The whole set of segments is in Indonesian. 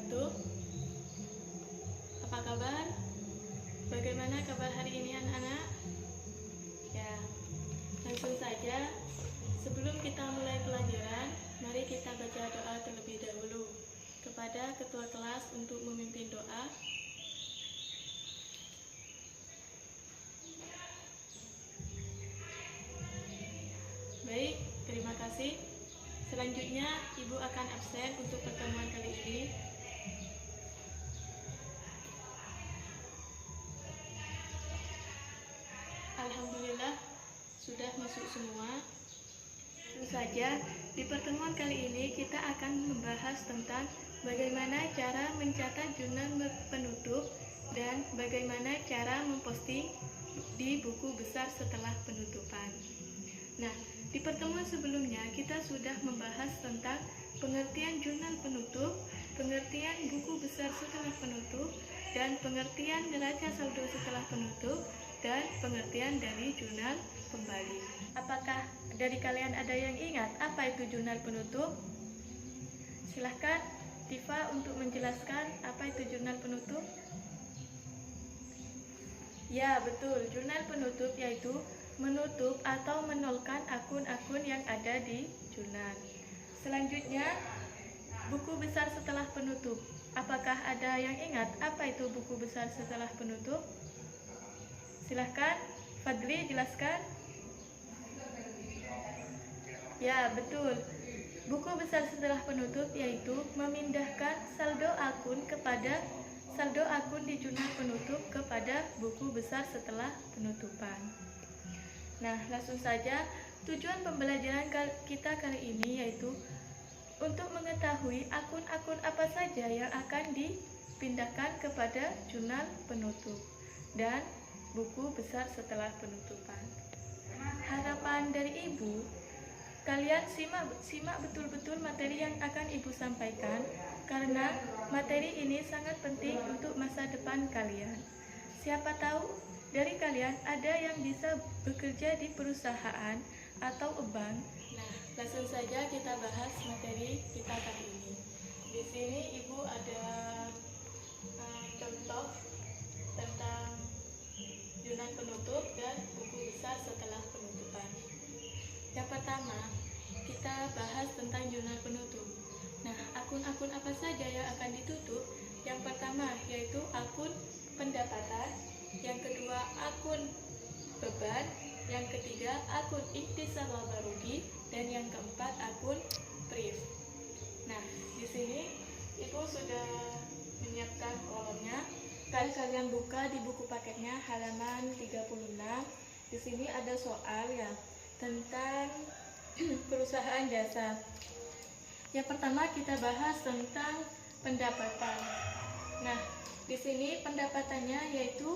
wabarakatuh. Apa kabar? Bagaimana kabar hari ini anak-anak? Ya, langsung saja. Sebelum kita mulai pelajaran, mari kita baca doa terlebih dahulu kepada ketua kelas untuk memimpin doa. Baik, terima kasih. Selanjutnya, Ibu akan absen untuk pertemuan kali ini. Alhamdulillah, sudah masuk semua. Tentu saja, di pertemuan kali ini kita akan membahas tentang bagaimana cara mencatat jurnal penutup dan bagaimana cara memposting di buku besar setelah penutupan. Nah, di pertemuan sebelumnya kita sudah membahas tentang pengertian jurnal penutup, pengertian buku besar setelah penutup, dan pengertian neraca saldo setelah penutup, dan pengertian dari jurnal kembali. Apakah dari kalian ada yang ingat apa itu jurnal penutup? Silahkan Tifa untuk menjelaskan apa itu jurnal penutup. Ya, betul. Jurnal penutup yaitu menutup atau menolkan akun-akun yang ada di jurnal. Selanjutnya, buku besar setelah penutup. Apakah ada yang ingat apa itu buku besar setelah penutup? Silahkan, Fadli jelaskan. Ya, betul. Buku besar setelah penutup yaitu memindahkan saldo akun kepada saldo akun di jurnal penutup kepada buku besar setelah penutupan. Nah, langsung saja, tujuan pembelajaran kita kali ini yaitu untuk mengetahui akun-akun apa saja yang akan dipindahkan kepada jurnal penutup dan buku besar setelah penutupan. Harapan dari Ibu, kalian simak betul-betul materi yang akan Ibu sampaikan karena materi ini sangat penting untuk masa depan kalian. Siapa tahu dari kalian ada yang bisa bekerja di perusahaan atau bank. Nah, langsung saja kita bahas materi kita kali ini. Di sini Ibu ada contoh tentang jurnal penutup dan buku besar setelah penutupan. Yang pertama, kita bahas tentang jurnal penutup. Nah, akun-akun apa saja yang akan ditutup? Yang pertama yaitu akun pendapatan, yang kedua akun beban, yang ketiga akun ikhtisar laba rugi, dan yang keempat akun priv. Nah, di sini Ibu sudah menyiapkan kolomnya. Kalian buka di buku paketnya halaman 36. Di sini ada soal ya tentang perusahaan jasa. Yang pertama kita bahas tentang pendapatan. Nah, di sini pendapatannya yaitu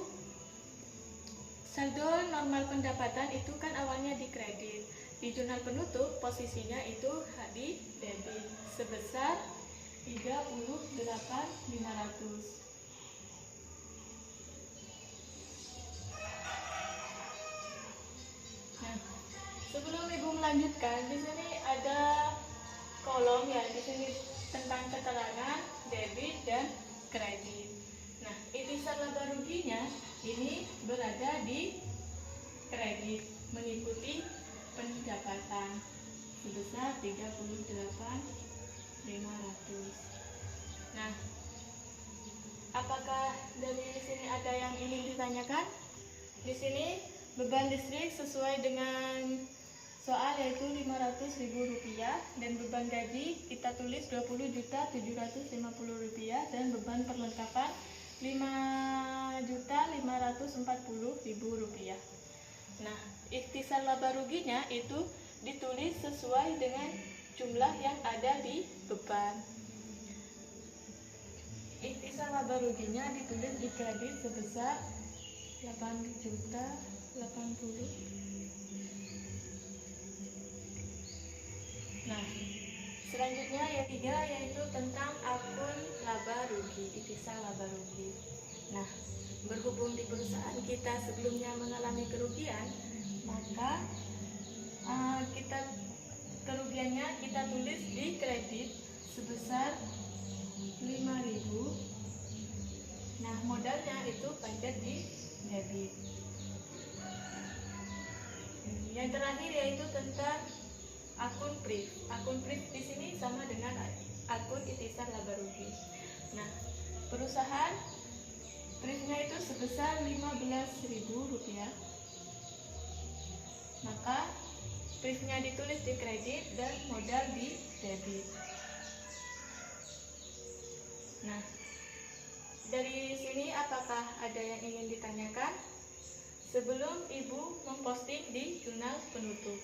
saldo normal pendapatan itu kan awalnya di kredit. Di jurnal penutup posisinya itu di debit sebesar 38.500. Nah, sebelum Ibu melanjutkan, di sini ada kolom ya, di sini tentang keterangan debit dan kredit. Nah, ikhtisar laba ruginya ini berada di kredit mengikuti pendapatan sebesar 38.500. Nah, apakah dari sini ada yang ingin ditanyakan? Di sini beban listrik sesuai dengan soal yaitu Rp500.000 dan beban gaji kita tulis Rp20.750.000 dan beban perlengkapan Rp5.540.000. Nah, ikhtisar laba ruginya itu ditulis sesuai dengan jumlah yang ada di beban. Ikhtisar laba ruginya ditulis di kredit sebesar 8.080.000. Nah, selanjutnya yang ketiga yaitu tentang akun laba rugi, ikhtisar laba rugi. Nah, berhubung di perusahaan kita sebelumnya mengalami kerugian, maka kerugiannya kita tulis di kredit sebesar 5.000. Nah, modalnya itu panjat di debit. Yang terakhir yaitu tentang akun PRIV. Akun PRIV di sini sama dengan akun ikhtisar laba rugi. Nah, perusahaan PRIV-nya itu sebesar Rp15.000. Maka PRIV-nya ditulis di kredit dan modal di debit. Nah, dari sini apakah ada yang ingin ditanyakan? Sebelum Ibu memposting di jurnal penutup.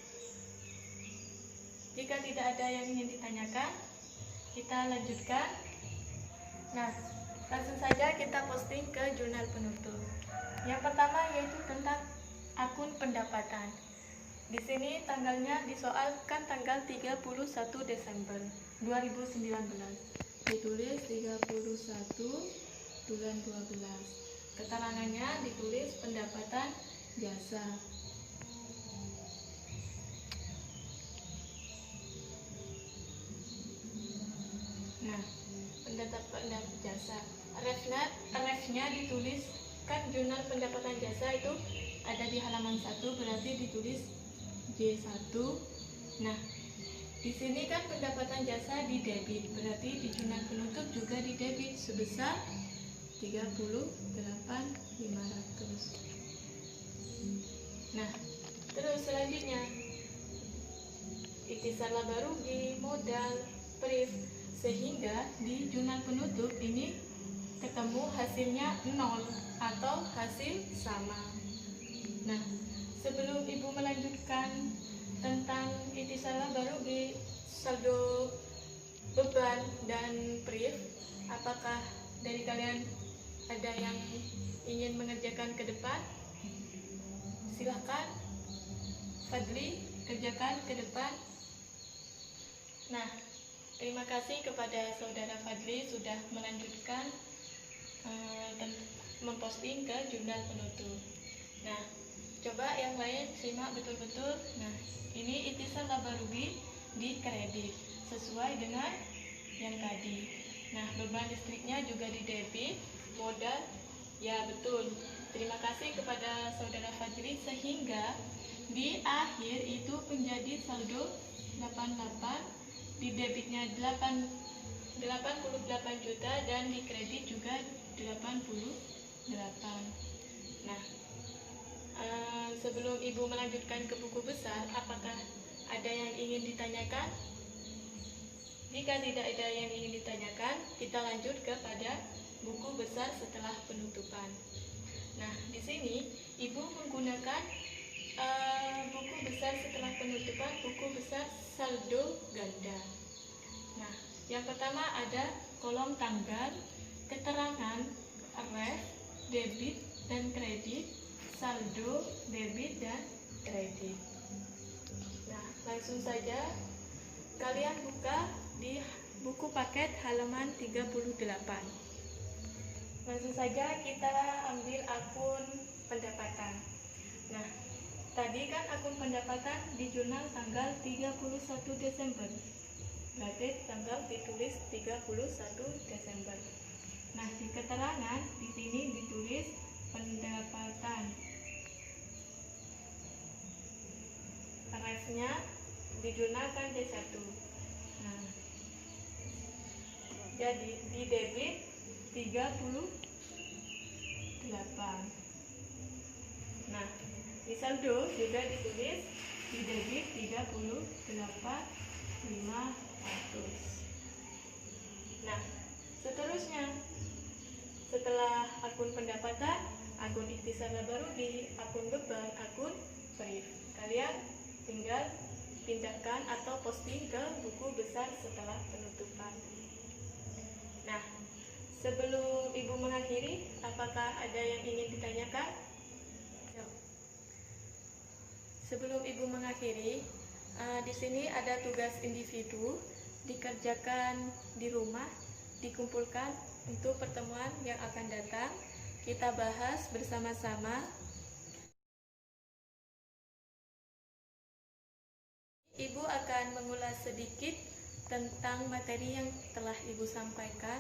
Jika tidak ada yang ingin ditanyakan, kita lanjutkan. Nah, langsung saja kita posting ke jurnal penutup. Yang pertama yaitu tentang akun pendapatan. Di sini tanggalnya disoalkan tanggal 31 Desember 2019. Ditulis 31 bulan 12. Keterangannya ditulis pendapatan jasa. Nah, pendapatan jasa. Refnya dituliskan jurnal pendapatan jasa itu ada di halaman 1, berarti ditulis J1. Nah, di sini kan pendapatan jasa di debit, berarti di jurnal penutup juga di debit sebesar 38.500. Nah, terus selanjutnya ikhtisar laba rugi, modal, PRIV, sehingga di jurnal penutup ini ketemu hasilnya 0 atau hasil sama. Nah, sebelum Ibu melanjutkan tentang ikhtisar laba rugi, saldo beban, dan PRIV, apakah dari kalian ada yang ingin mengerjakan ke depan? Silahkan, Fadli, kerjakan ke depan. Nah, terima kasih kepada saudara Fadli sudah melanjutkan memposting ke jurnal penutup. Nah, coba yang lain simak betul-betul. Nah, ini ikhtisar laba rugi di kredit sesuai dengan yang tadi. Nah, beban listriknya juga di debit, modal ya betul. Terima kasih kepada saudara Fadli sehingga di akhir itu menjadi saldo 88, di debitnya 88 juta dan di kredit juga 88. Nah, sebelum Ibu melanjutkan ke buku besar, apakah ada yang ingin ditanyakan? Jika tidak ada yang ingin ditanyakan, kita lanjut kepada buku besar setelah penutupan. Nah, di sini Ibu menggunakan buku besar setelah penutupan, buku besar saldo ganda. Nah, yang pertama ada kolom tanggal, keterangan ref, debit dan kredit, saldo, debit dan kredit. Nah, langsung saja kalian buka di buku paket halaman 38. Langsung saja kita ambil akun pendapatan. Nah, tadi kan akun pendapatan di jurnal tanggal 31 Desember. Berarti tanggal ditulis 31 Desember. Nah, di keterangan di sini ditulis pendapatan. Refnya di jurnal kan D1. Nah, jadi di debit 38. Nah, di saldo juga ditulis di debit 38.500. Nah, seterusnya setelah akun pendapatan, akun ikhtisar laba rugi, akun beban, akun PRIV, kalian tinggal pindahkan atau posting ke buku besar setelah penutupan. Nah, sebelum Ibu mengakhiri, apakah ada yang ingin ditanyakan? Sebelum Ibu mengakhiri, di sini ada tugas individu, dikerjakan di rumah, dikumpulkan untuk pertemuan yang akan datang. Kita bahas bersama-sama. Ibu akan mengulas sedikit tentang materi yang telah Ibu sampaikan.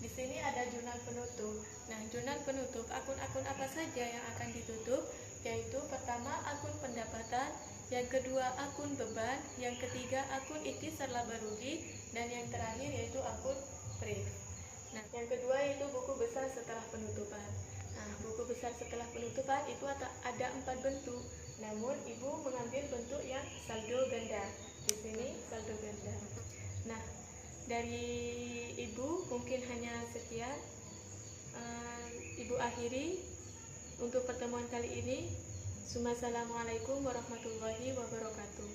Di sini ada jurnal penutup. Nah, jurnal penutup akun-akun apa saja yang akan ditutup? Yaitu pertama akun pendapatan, yang kedua akun beban, yang ketiga akun ikhtisar laba rugi, dan yang terakhir yaitu akun brief. Nah, yang kedua yaitu buku besar setelah penutupan. Nah, buku besar setelah penutupan itu ada 4 bentuk. Namun, Ibu mengambil bentuk yang saldo ganda. Di sini saldo ganda. Nah, dari Ibu mungkin hanya sekian. Ibu akhiri untuk pertemuan kali ini. Assalamualaikum warahmatullahi wabarakatuh.